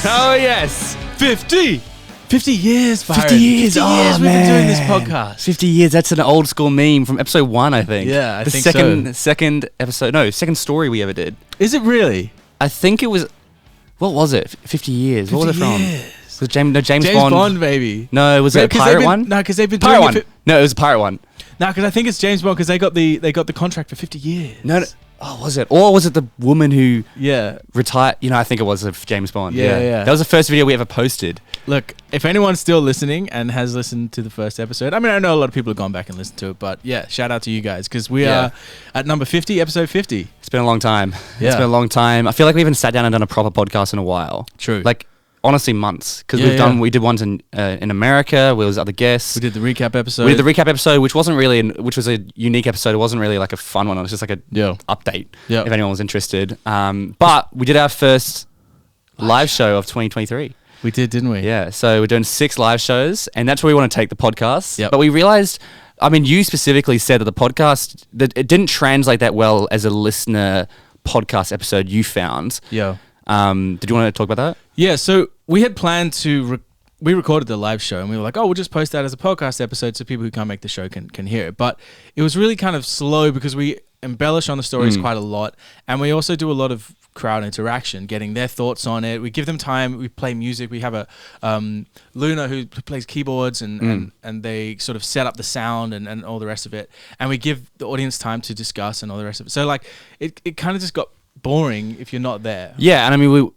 Oh, yes. 50 years, Byron. 50 years. 50 years we've been doing this podcast. 50 years. That's an old school meme from episode 1, I think. Yeah, I think so. Second episode. No, second story we ever did. Is it really? I think it was... What was it? 50 years. 50 what was it from? years. Was it James James Bond, baby. No, was it a pirate one? No, because they've been pirate doing one. No, it was a pirate one. No, because I think it's James Bond because they got the contract for 50 years. No. Oh, was it? Or was it the woman who retired? You know, I think it was of James Bond. Yeah. That was the first video we ever posted. Look, if anyone's still listening and has listened to the first episode, I mean, I know a lot of people have gone back and listened to it, but yeah, shout out to you guys because we are at number 50, episode 50. It's been a long time. Yeah. It's been a long time. I feel like we haven't sat down and done a proper podcast in a while. True. Like, honestly, months. Because we did ones in America, where was other guests. We did the recap episode. We did the recap episode, which wasn't really, which was a unique episode. It wasn't really like a fun one. It was just like a update, if anyone was interested. But we did our first live show of 2023. We did, didn't we? Yeah. So we're doing 6 live shows, and that's where we want to take the podcast. Yep. But we realized, I mean, you specifically said that the podcast, that it didn't translate that well as a listener podcast episode you found. Yeah. Did you want to talk about that? Yeah, so we had planned to... we recorded the live show and we were like, we'll just post that as a podcast episode so people who can't make the show can hear it. But it was really kind of slow because we embellish on the stories quite a lot. And we also do a lot of crowd interaction, getting their thoughts on it. We give them time. We play music. We have a Luna who plays keyboards and they sort of set up the sound and all the rest of it. And we give the audience time to discuss and all the rest of it. So like it kind of just got boring if you're not there. Yeah, and I mean,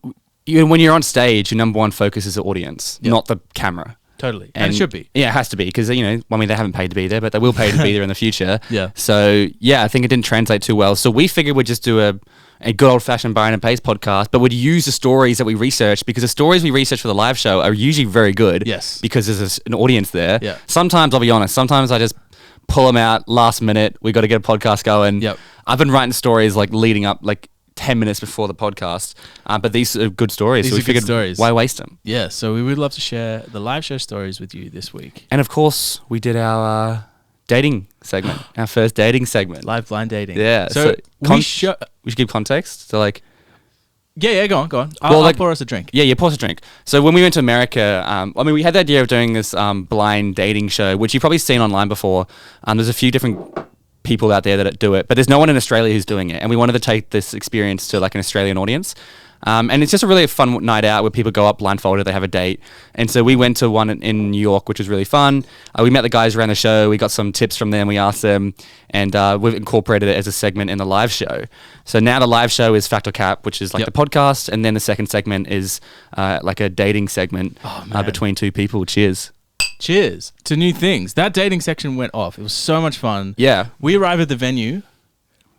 when you're on stage, your number one focus is the audience, not the camera. Totally. And it should be. Yeah, it has to be because, you know, I mean, they haven't paid to be there, but they will pay to be there in the future. Yeah. So, yeah, I think it didn't translate too well. So we figured we'd just do a good old-fashioned Byron and Pace podcast, but we'd use the stories that we researched because the stories we research for the live show are usually very good. Yes. Because there's an audience there. Yeah. Sometimes, I'll be honest, sometimes I just pull them out last minute. We got to get a podcast going. Yep. I've been writing stories like leading up, like 10 minutes before the podcast, but these are good stories. These so we are good figured, stories. why waste them? Yeah, so we would love to share the live show stories with you this week. And of course, we did our dating segment, our first dating segment. Live blind dating. Yeah. So we should give context. So like... Yeah, go on. I'll pour us a drink. Yeah, pour us a drink. So when we went to America, I mean, we had the idea of doing this blind dating show, which you've probably seen online before. There's a few different people out there that do it, but there's no one in Australia who's doing it, and we wanted to take this experience to like an Australian audience, and it's just a really fun night out where people go up blindfolded, they have a date, and so we went to one in New York, which was really fun. We met the guys around the show, we got some tips from them, we asked them, and we've incorporated it as a segment in the live show. So now the live show is Fact or Cap, which is like the podcast, and then the second segment is like a dating segment between two people. Cheers to new things. That dating section went off. It was so much fun. Yeah. We arrive at the venue,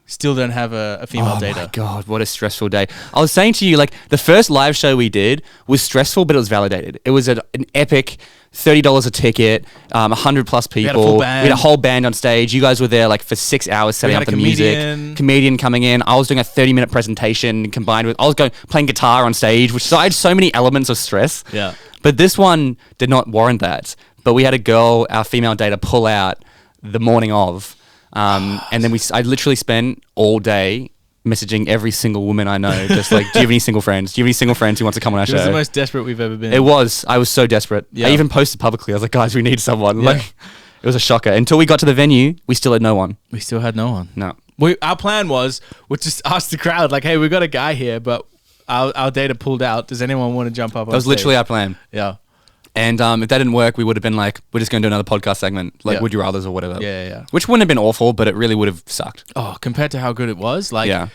still don't have a female dater. Oh my God, what a stressful day. I was saying to you, like, the first live show we did was stressful, but it was validated. It was an epic $30 a ticket, 100 plus people. We had a full band. We had a whole band on stage. You guys were there like for 6 hours setting up the music. Comedian coming in. I was doing a 30-minute presentation combined with, I was playing guitar on stage, so I had so many elements of stress. Yeah. But this one did not warrant that. But we had a girl, our female dater, pull out the morning of. And then I literally spent all day messaging every single woman I know, just like, do you have any single friends? Do you have any single friends who want to come on our show? It was the most desperate we've ever been. It was. I was so desperate. Yeah. I even posted publicly. I was like, guys, we need someone. Yeah. Like, it was a shocker. Until we got to the venue, we still had no one. We still had no one. No. Our plan was, we'd just ask the crowd, like, hey, we've got a guy here, but our dater pulled out. Does anyone want to jump up on That was stage? literally our plan. Yeah. And if that didn't work, we would have been like, we're just going to do another podcast segment, like Would You Rathers or whatever. Yeah. Which wouldn't have been awful, but it really would have sucked. Oh, compared to how good it was. Like,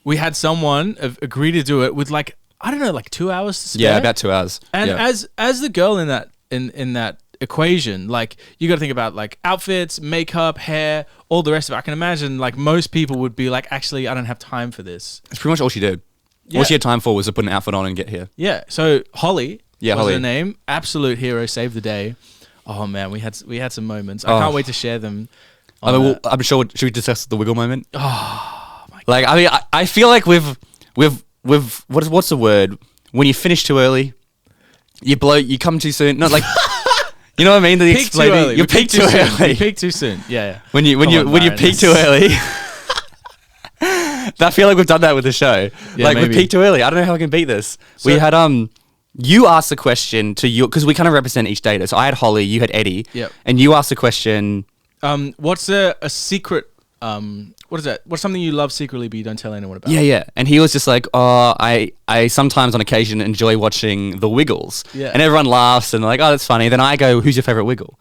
we had someone agree to do it with like, I don't know, like 2 hours to spare. Yeah, about 2 hours. And as the girl in that equation, like, you got to think about like outfits, makeup, hair, all the rest of it. I can imagine like most people would be like, actually, I don't have time for this. It's pretty much all she did. Yeah. All she had time for was to put an outfit on and get here. Yeah. So Holly... Yeah, was Holly. her name. Absolute hero, saved the day. Oh man, we had some moments. I can't wait to share them. I'm sure. Should we discuss the wiggle moment? Oh my God. Like, I mean, I feel like we've what's the word? When you finish too early, you come too soon. Not like, you know what I mean? Peak too early. You peak too early. You peak too soon. Yeah. When you peak too early. I feel like we've done that with the show. Yeah, like, we peaked too early. I don't know how I can beat this. So, we had you asked the question to you, because we kind of represent each data. So I had Holly, you had Eddie. Yep. And you asked the question. What's a secret? What is that? What's something you love secretly but you don't tell anyone about? Yeah. And he was just like, oh, I sometimes on occasion enjoy watching The Wiggles. Yeah. And everyone laughs and they're like, oh, that's funny. Then I go, who's your favorite Wiggle?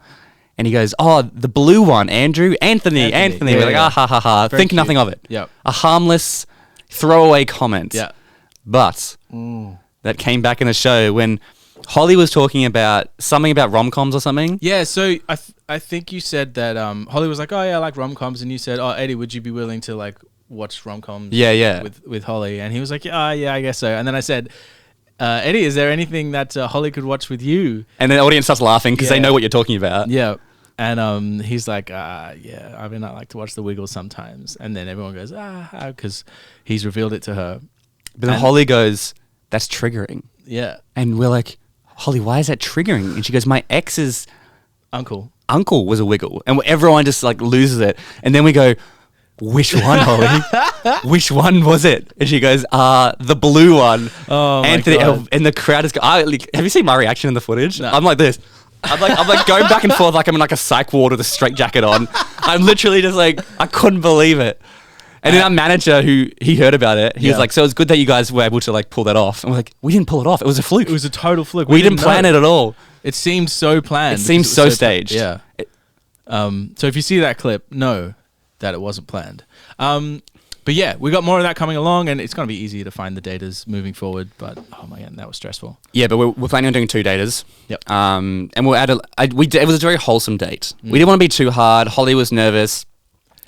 And he goes, oh, the blue one, Anthony. Yeah, We're like, ah, ha, ha, ha. Very Think cute. nothing of it. Yeah. A harmless throwaway comment. Yeah. But that came back in the show when Holly was talking about something about rom-coms or something. Yeah, so I think you said that Holly was like, oh yeah, I like rom-coms, and you said, oh Eddie, would you be willing to like watch rom-coms with Holly? And he was like, yeah, I guess so. And then I said, Eddie, is there anything that Holly could watch with you? And the audience starts laughing because they know what you're talking about. Yeah. And he's like, yeah, I mean, I like to watch The Wiggles sometimes. And then everyone goes, because he's revealed it to her. But then Holly goes, that's triggering. Yeah. And we're like, Holly, why is that triggering? And she goes, my ex's uncle was a Wiggle. And everyone just like loses it. And then we go, which one, Holly? Which one was it? And she goes, the blue one. Oh, Anthony, my God. And the crowd is have you seen my reaction in the footage? No. I'm like this. I'm like going back and forth like I'm in like a psych ward with a straight jacket on. I'm literally just like, I couldn't believe it. And then our manager, who he heard about it, he was like, so it's good that you guys were able to like pull that off. And we're like, we didn't pull it off. It was a fluke. It was a total fluke. We didn't plan it at all. It seemed so planned. It seems so staged. Yeah. So if you see that clip, know that it wasn't planned. But yeah, we got more of that coming along, and it's going to be easier to find the datas moving forward. But oh my God, that was stressful. Yeah, but we're planning on doing 2 datas. Yep. And we'll add it was a very wholesome date. We didn't want to be too hard. Holly was nervous.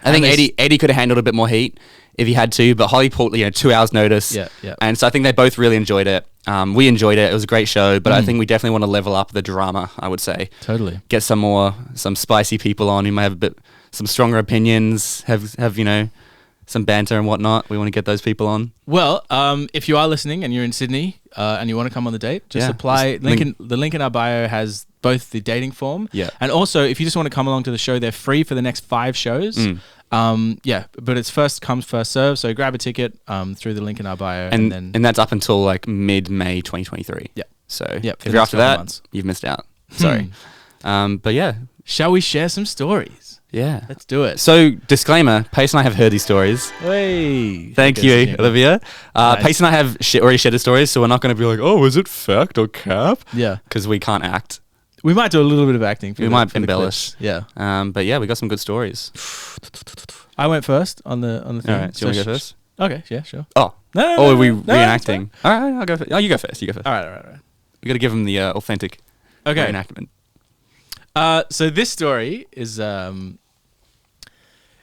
I think Eddie could have handled a bit more heat if he had to, but Holly pulled 2 hours notice. Yeah. And so I think they both really enjoyed it. We enjoyed it. It was a great show, but I think we definitely want to level up the drama, I would say. Totally. Get some spicy people on who may have some stronger opinions, have some banter and whatnot. We want to get those people on. Well, if you are listening and you're in Sydney and you want to come on the date, just apply. The link in our bio has both the dating form. Yeah. And also, if you just want to come along to the show, they're free for the next 5 shows. But it's first comes, first serve. So grab a ticket through the link in our bio. And that's up until like mid-May 2023. Yeah. So if you're after that, you've missed out. Sorry. But yeah. Shall we share some stories? Yeah. Let's do it. So, disclaimer, Pace and I have heard these stories. Hey. Thank you, Olivia. Nice. Pace and I have already shared the stories, so we're not going to be like, oh, is it fact or cap? Yeah. Because we can't act. We might do a little bit of acting. We might embellish. Yeah. But yeah, we got some good stories. I went first on the thing. All right, do you want to go first? Okay, yeah, sure. Oh. No, are we no, reenacting? All right, I'll go first. Oh, you go first. All right. We got to give them the authentic reenactment. So this story is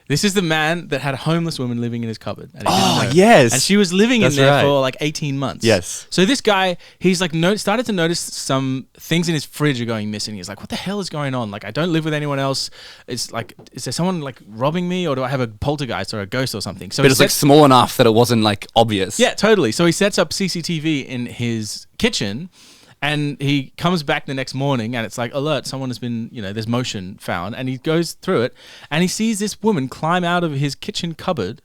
this is the man that had a homeless woman living in his cupboard. And he didn't know. Yes. And she was living in there for like 18 months. Yes. So this guy, he's like started to notice some things in his fridge are going missing. He's like, what the hell is going on? Like, I don't live with anyone else. It's like, is there someone like robbing me, or do I have a poltergeist or a ghost or something? So but it's like small enough that it wasn't like obvious. Yeah, totally. So he sets up CCTV in his kitchen. And he comes back the next morning and it's like, alert, someone has been, there's motion found. And he goes through it and he sees this woman climb out of his kitchen cupboard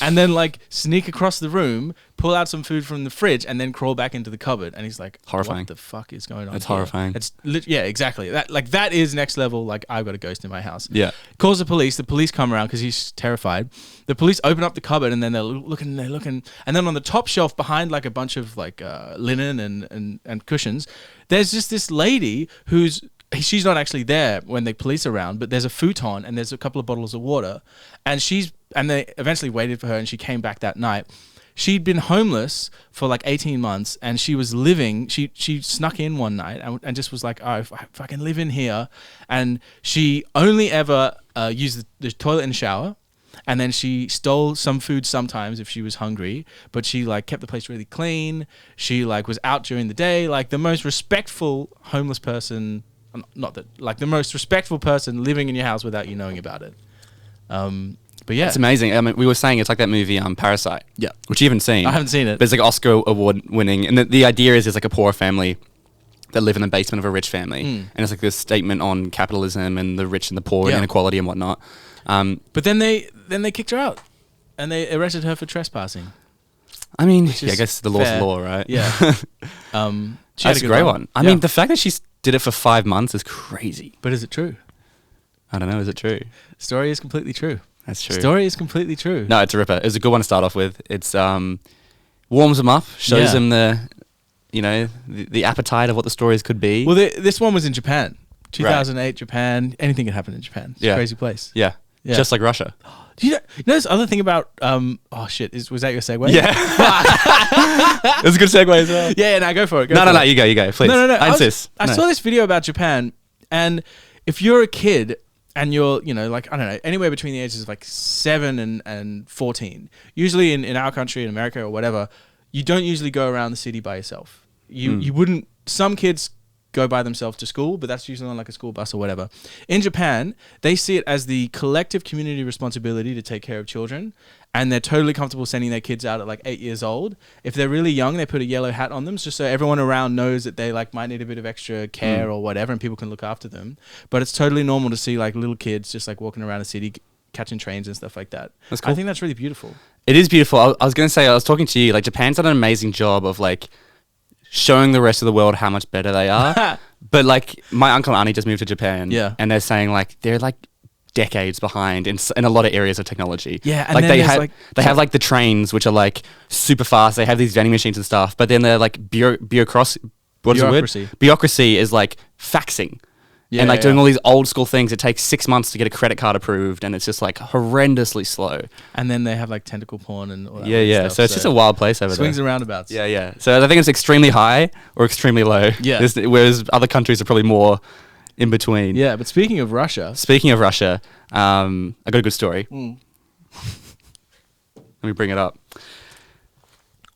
and then like sneak across the room, pull out some food from the fridge and then crawl back into the cupboard. And he's like, horrifying. What the fuck is going on? It's horrifying. Yeah, exactly. That is next level. Like, I've got a ghost in my house. Yeah. Calls the police. The police come around because he's terrified. The police open up the cupboard and then they're looking. And then on the top shelf behind like a bunch of like linen and cushions, there's just this lady she's not actually there when the police are around, but there's a futon and there's a couple of bottles of water. And they eventually waited for her and she came back that night. She'd been homeless for like 18 months and she was living, she snuck in one night and just was like, oh, if I can live in here. And she only ever used the toilet and shower. And then she stole some food sometimes if she was hungry, but she like kept the place really clean. She like was out during the day, like the most respectful homeless person, the most respectful person living in your house without you knowing about it. But yeah, it's amazing. I mean, we were saying it's like that movie Parasite. Yeah, which you haven't seen. I haven't seen it. But it's like Oscar award winning, and the idea is it's like a poor family that live in the basement of a rich family, and it's like this statement on capitalism and the rich and the poor and inequality and whatnot. But then they kicked her out, and they arrested her for trespassing. I mean, I guess the law's the law, right? Yeah. That's a great one. I mean, the fact that she did it for 5 months is crazy. But is it true? I don't know. Is it true? Story is completely true. That's true. Story is completely true. No, it's a ripper. It's a good one to start off with. It's warms them up, shows them the appetite of what the stories could be. Well, this one was in Japan. 2008 Japan. Anything can happen in Japan. It's a crazy place. Yeah. Just like Russia. Do you know this other thing about was that your segue? Yeah. It was a good segue as well. Yeah, now go for it. No, you go, please. No. I insist. I saw this video about Japan, and if you're a kid and you're, like, I don't know, anywhere between the ages of like 7 and 14, usually in our country, in America or whatever, you don't usually go around the city by yourself. You wouldn't. Some kids go by themselves to school, but that's usually on like a school bus or whatever. In Japan, they see it as the collective community responsibility to take care of children, and they're totally comfortable sending their kids out at like 8 years old. If they're really young, they put a yellow hat on them just so everyone around knows that they like might need a bit of extra care or whatever, and people can look after them. But it's totally normal to see like little kids just like walking around the city, catching trains and stuff like that. That's cool. I think that's really beautiful. It is beautiful. I was going to say, I was talking to you, like Japan's done an amazing job of like showing the rest of the world how much better they are. But like my uncle and auntie just moved to Japan, and they're saying like they're like decades behind in a lot of areas of technology. Yeah, and like then they have like the trains which are like super fast. They have these vending machines and stuff, but then they're like bureaucracy. What is the word? Bureaucracy is like faxing. And like doing all these old school things. It takes 6 months to get a credit card approved, and it's just like horrendously slow. And then they have like tentacle porn and all that stuff. So it's just a wild place over there. Swings and roundabouts. Yeah. So I think it's extremely high or extremely low. Yeah. Whereas other countries are probably more in between. Yeah, but speaking of Russia, I got a good story. Let me bring it up.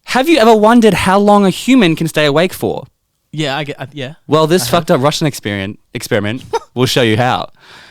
Have you ever wondered how long a human can stay awake for? Yeah, I get. Yeah. Well, this fucked up Russian experiment will show you how.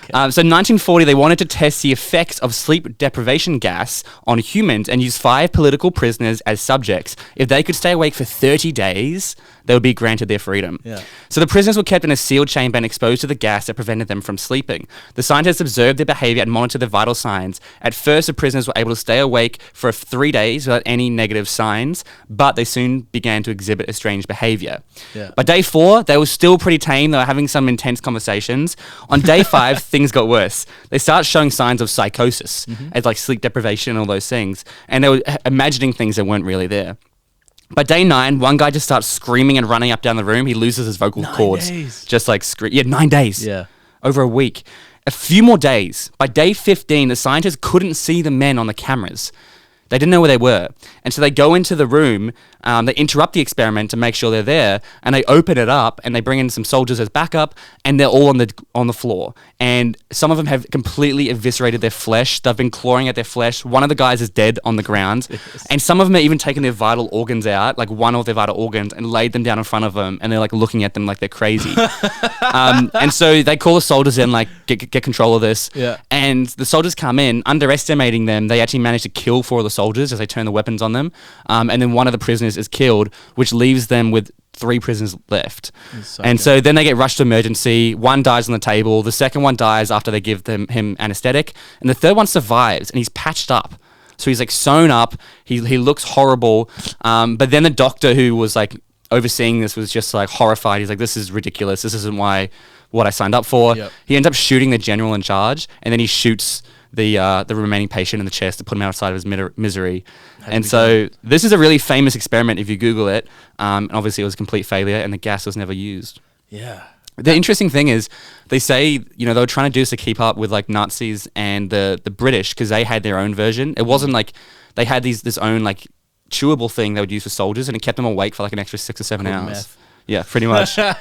So in 1940, they wanted to test the effects of sleep deprivation gas on humans and use 5 political prisoners as subjects. If they could stay awake for 30 days, they would be granted their freedom. Yeah. So the prisoners were kept in a sealed chamber and exposed to the gas that prevented them from sleeping. The scientists observed their behavior and monitored their vital signs. At first, the prisoners were able to stay awake for 3 days without any negative signs, but they soon began to exhibit a strange behavior. Yeah. By day 4, they were still pretty tame. They were having some intense conversations. On day 5, things got worse. They started showing signs of psychosis, as like sleep deprivation and all those things. And they were imagining things that weren't really there. By day 9, one guy just starts screaming and running up down the room. He loses his vocal cords. 9 days. Just like 9 days. Yeah. Over a week. A few more days. By day 15, the scientists couldn't see the men on the cameras. They didn't know where they were. And so they go into the room, they interrupt the experiment to make sure they're there, and they open it up, and they bring in some soldiers as backup, and they're all on the floor. And some of them have completely eviscerated their flesh. They've been clawing at their flesh. One of the guys is dead on the ground. Yes. And some of them are even taking their vital organs out, like one of their vital organs, and laid them down in front of them, and they're like looking at them like they're crazy. And so they call the soldiers in, like, get control of this. Yeah. And the soldiers come in, underestimating them. They actually manage to kill 4 of the soldiers as they turn the weapons on them. And then one of the prisoners is killed, which leaves them with 3 prisoners left. So then they get rushed to emergency. One dies on the table. The second one dies after they give him anesthetic. And the third one survives, and he's patched up. So he's like sewn up. He looks horrible. But then the doctor who was like overseeing this was just like horrified. He's like, this is ridiculous. This isn't what I signed up for. Yep. He ends up shooting the general in charge, and then he shoots the remaining patient in the chest to put him outside of his misery. And so this is a really famous experiment if you Google it. And obviously it was a complete failure, and the gas was never used. Yeah. The interesting thing is they say, they were trying to do this to keep up with like Nazis and the British, because they had their own version. It wasn't like they had this own like chewable thing they would use for soldiers, and it kept them awake for like an extra 6 or 7 hours. Meth. Yeah, pretty much. Or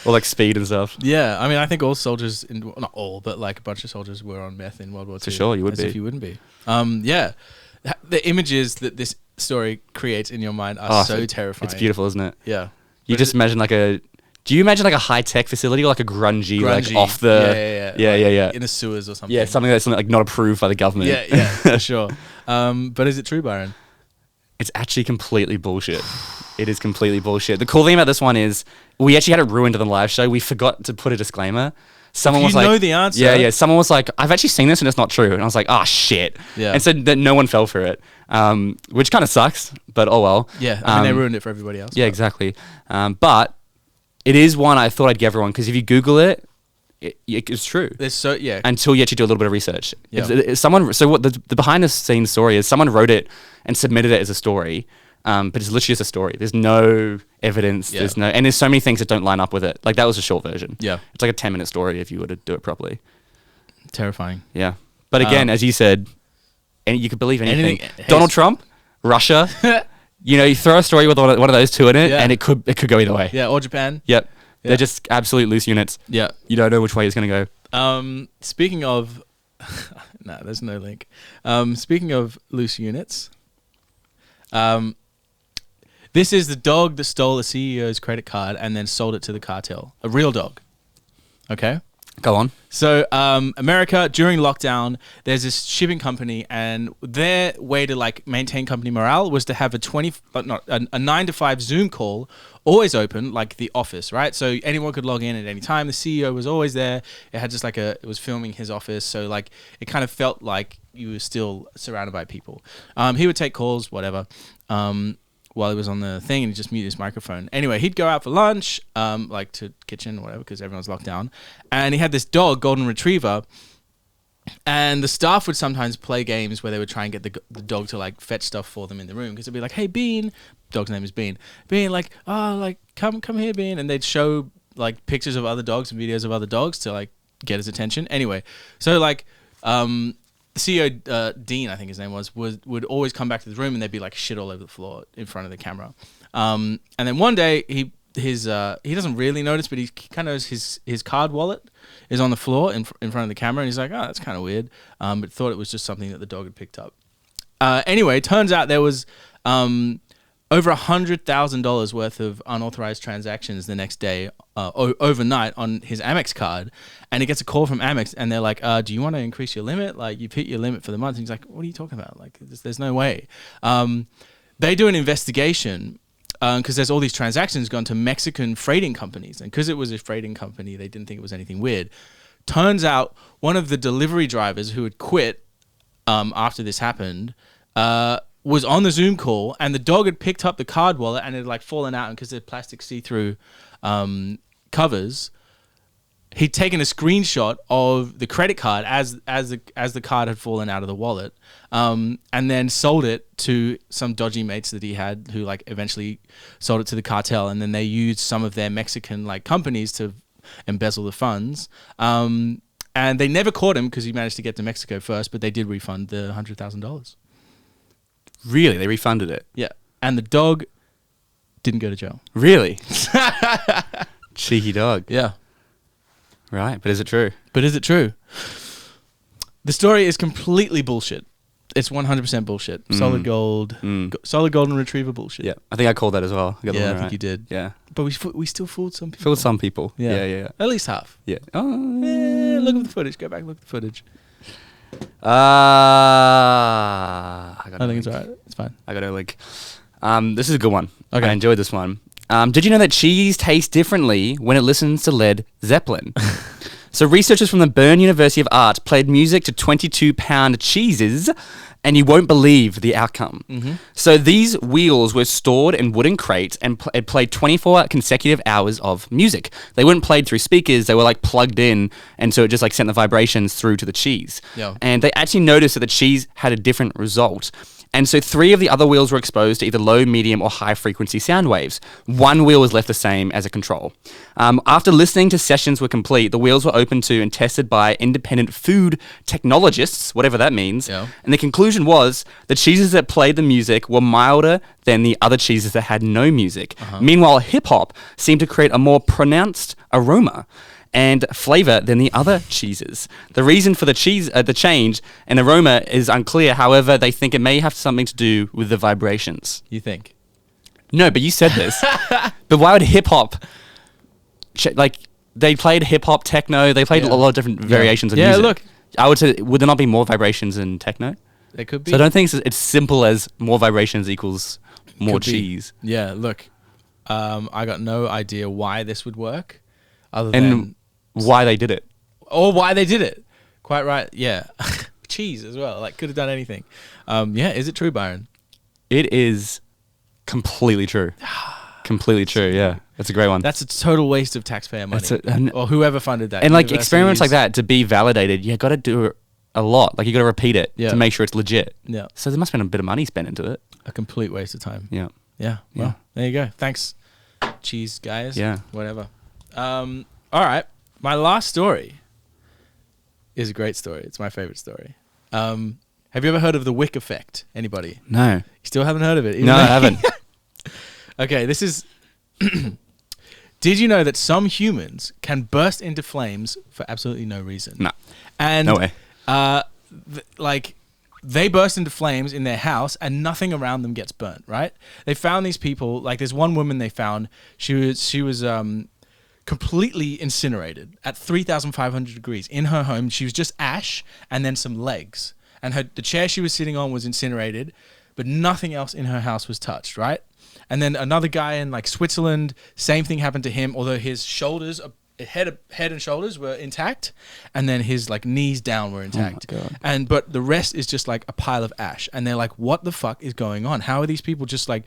like speed and stuff. Yeah, I mean, I think all soldiers, not all, but like a bunch of soldiers were on meth in World War II. For sure, you would be. As if you wouldn't be. Yeah. The images that this story creates in your mind are so terrifying. It's beautiful, isn't it? Yeah. You just imagine do you imagine like a high-tech facility or like a grungy. Like off the... Yeah. In a sewers or something. Yeah, something that's like not approved by the government. Yeah, for sure. But is it true, Byron? It's actually completely bullshit. It is completely bullshit. The cool thing about this one is we actually had it ruined in the live show. We forgot to put a disclaimer. Someone was like, know the answer. Yeah. Someone was like, I've actually seen this and it's not true. And I was like, oh shit. Yeah. And so that no one fell for it, which kind of sucks, but oh well. Yeah, I mean, they ruined it for everybody else. Yeah, exactly. But it is one I thought I'd give everyone, because if you Google it, it's true. There's until you actually do a little bit of research. Yeah. It's someone. So what the behind the scenes story is? Someone wrote it and submitted it as a story, but it's literally just a story. There's no evidence. Yeah. And there's so many things that don't line up with it. Like that was a short version. Yeah. It's like a 10-minute story if you were to do it properly. Terrifying. Yeah. But again, as you said, you could believe anything. Anything. Donald Trump, Russia. You throw a story with one of those two in it, Yeah. and it could go either way. Yeah, or Japan. Yep. Yeah. They're just absolute loose units. Yeah. You don't know which way it's going to go. Speaking of, no, there's no link. Speaking of loose units, this is the dog that stole the CEO's credit card and then sold it to the cartel. A real dog. Okay. Go on. So, America, during lockdown, there's this shipping company, and their way to like maintain company morale was to have a 9 to 5 Zoom call, always open, like the office, right? So anyone could log in at any time. The CEO was always there. It had just like it was filming his office, so like it kind of felt like you were still surrounded by people. He would take calls, whatever. While he was on the thing, and he'd just mute his microphone. Anyway, he'd go out for lunch, like to kitchen or whatever, because everyone's locked down. And he had this dog, golden retriever, and the staff would sometimes play games where they would try and get the dog to like fetch stuff for them in the room, because it'd be like, "Hey, Bean," dog's name is Bean. Bean, like, "Oh, like come here, Bean," and they'd show like pictures of other dogs and videos of other dogs to like get his attention. Anyway, so like, CEO Dean, I think his name would always come back to the room, and there'd be like shit all over the floor in front of the camera. And then one day he doesn't really notice, but he kind of knows his card wallet is on the floor in front of the camera, and he's like, "Oh, that's kind of weird," but thought it was just something that the dog had picked up. Anyway, turns out there was over $100,000 worth of unauthorized transactions the next day, overnight on his Amex card, and he gets a call from Amex, and they're like, "Do you want to increase your limit? Like, you've hit your limit for the month." And he's like, "What are you talking about? Like, there's no way." They do an investigation because there's all these transactions gone to Mexican freighting companies, and because it was a freighting company, they didn't think it was anything weird. Turns out one of the delivery drivers who had quit after this happened was on the Zoom call, and the dog had picked up the card wallet and it had like fallen out, and because they're plastic see-through covers, he'd taken a screenshot of the credit card as the card had fallen out of the wallet, and then sold it to some dodgy mates that he had, who like eventually sold it to the cartel, and then they used some of their Mexican like companies to embezzle the funds. And they never caught him because he managed to get to Mexico first, but they did refund the $100,000. Really? They refunded it? Yeah. And the dog didn't go to jail. Really? Cheeky dog. Yeah. Right. But is it true? But is it true? The story is completely bullshit. It's 100% bullshit. Solid gold. Solid golden retriever bullshit. Yeah. I think I called that as well. I think you did. Yeah. But we still fooled some people. Fooled some people. Yeah. Yeah. At least half. Yeah. Oh. Look at the footage. Go back and look at the footage. I think it's alright. It's fine. I got a link. This is a good one. Okay. I enjoyed this one. Did you know that cheese tastes differently when it listens to Led Zeppelin? So researchers from the Bern University of Art played music to 22-pound cheeses, and you won't believe the outcome. Mm-hmm. So these wheels were stored in wooden crates and it played 24 consecutive hours of music. They weren't played through speakers, they were like plugged in, and so it just like sent the vibrations through to the cheese. Yeah. And they actually noticed that the cheese had a different result. And so 3 of the other wheels were exposed to either low, medium, or high frequency sound waves. 1 wheel was left the same as a control. After listening to sessions were complete, the wheels were opened to and tested by independent food technologists, whatever that means. Yeah. And the conclusion was the cheeses that played the music were milder than the other cheeses that had no music. Uh-huh. Meanwhile, hip hop seemed to create a more pronounced aroma and flavor than the other cheeses. The reason for the change in aroma is unclear. However, they think it may have something to do with the vibrations. You think? No, but you said this. But why would hip hop? They played hip hop, techno. They played a lot of different variations of music. Yeah, look. I would say, would there not be more vibrations in techno? There could be. So I don't think it's simple as more vibrations equals more cheese. Yeah, look. I got no idea why this would work, other than why they did it. Or why they did it. Quite right. Yeah. Cheese as well. Like, could have done anything. Yeah. Is it true, Byron? It is completely true. Completely true. Yeah. That's a great one. That's a total waste of taxpayer money. Or whoever funded that. And like experiments like that, to be validated, you got to do it a lot. Like you got to repeat it to make sure it's legit. Yeah. So there must have been a bit of money spent into it. A complete waste of time. Yeah. Yeah. Well, there you go. Thanks, cheese guys. Yeah. Whatever. All right. My last story is a great story. It's my favorite story. Have you ever heard of the Wick effect? Anybody? No. You still haven't heard of it? No, I haven't. Okay, this is... Did you know that some humans can burst into flames for absolutely no reason? No. And no way. They burst into flames in their house and nothing around them gets burnt, right? They found these people, like there's one woman they found, she was completely incinerated at 3,500 degrees in her home. She was just ash and then some legs. And the chair she was sitting on was incinerated, but nothing else in her house was touched, right? And then another guy in like Switzerland, same thing happened to him, although his shoulders, head and shoulders were intact, and then his like knees down were intact. Oh my God. But the rest is just like a pile of ash. And they're like, what the fuck is going on? How are these people just like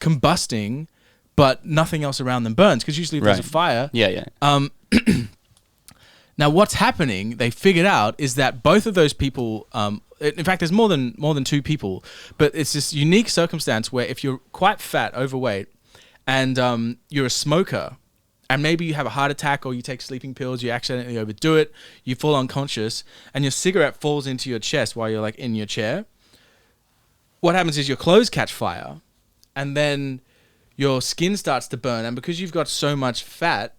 combusting, but nothing else around them burns? Because usually if there's a fire. Yeah. Now, what's happening, they figured out, is that both of those people, in fact, there's more than two people, but it's this unique circumstance where if you're quite fat, overweight, and you're a smoker, and maybe you have a heart attack or you take sleeping pills, you accidentally overdo it, you fall unconscious, and your cigarette falls into your chest while you're like in your chair, what happens is your clothes catch fire, and then your skin starts to burn, and because you've got so much fat,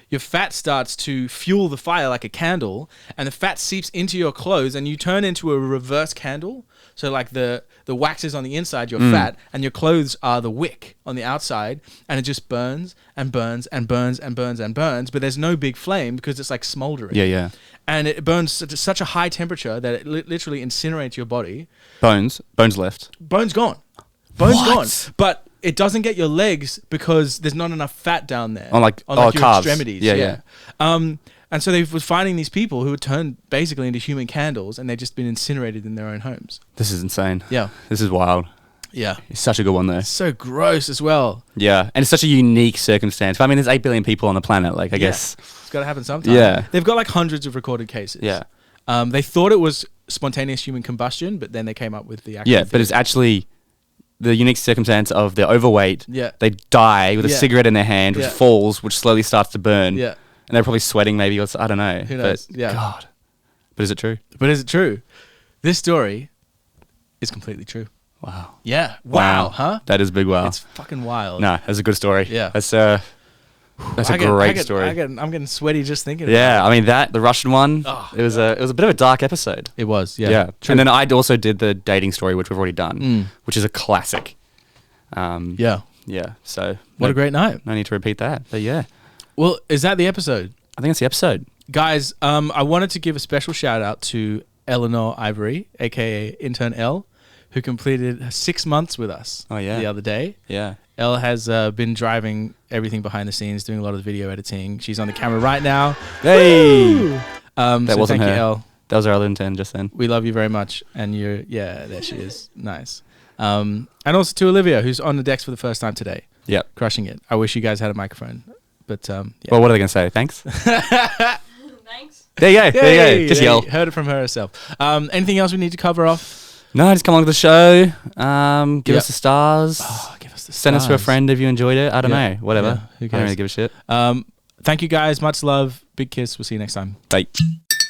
your fat starts to fuel the fire like a candle, and the fat seeps into your clothes, and you turn into a reverse candle. So like the wax is on the inside, your fat, and your clothes are the wick on the outside, and it just burns and burns and burns and burns and burns, but there's no big flame because it's like smoldering. Yeah. And it burns at such a high temperature that it literally incinerates your body. Bones left. Bones gone. But it doesn't get your legs because there's not enough fat down there. On your calves. Extremities. Yeah. And so they were finding these people who had turned basically into human candles, and they've just been incinerated in their own homes. This is insane. Yeah. This is wild. Yeah. It's such a good one though. So gross as well. Yeah. And it's such a unique circumstance. I mean, there's 8 billion people on the planet. Like, I guess. It's got to happen sometime. Yeah. They've got like hundreds of recorded cases. Yeah. They thought it was spontaneous human combustion, but then they came up with the actual Yeah, but it's actually the unique circumstance of they're overweight. Yeah. They die with a cigarette in their hand, which falls, which slowly starts to burn. Yeah. And they're probably sweating maybe, or I don't know. Who knows? But, God. But is it true? This story is completely true. Wow. Yeah. Wow. Huh? That is big wow. It's fucking wild. No, that's a good story. Yeah. That's a great story. I'm getting sweaty just thinking Yeah, about it. I mean the Russian one, it was a bit of a dark episode. It was, yeah. Yeah. True. And then I also did the dating story, which we've already done, which is a classic. Yeah. Yeah. So What a great night. No need to repeat that. But yeah. Well, is that the episode? I think it's the episode. Guys, I wanted to give a special shout out to Eleanor Ivory, aka Intern L, who completed 6 months with us the other day. Yeah. Elle has been driving everything behind the scenes, doing a lot of the video editing. She's on the camera right now. Hey! That wasn't thank her. you, Elle. That was our other intern just then. We love you very much. And there she is. Nice. And also to Olivia, who's on the decks for the first time today. Yep. Crushing it. I wish you guys had a microphone. But yeah. Well, what are they going to say? Thanks? Thanks. There you go. There you go. Just yell. Heard it from her herself. Anything else we need to cover off? No, just come along to the show. Give us the stars. Oh, give us the Send us to a friend if you enjoyed it. I don't know. Whatever. Yeah, who I don't cares? really give a shit. Thank you guys. Much love. Big kiss. We'll see you next time. Bye.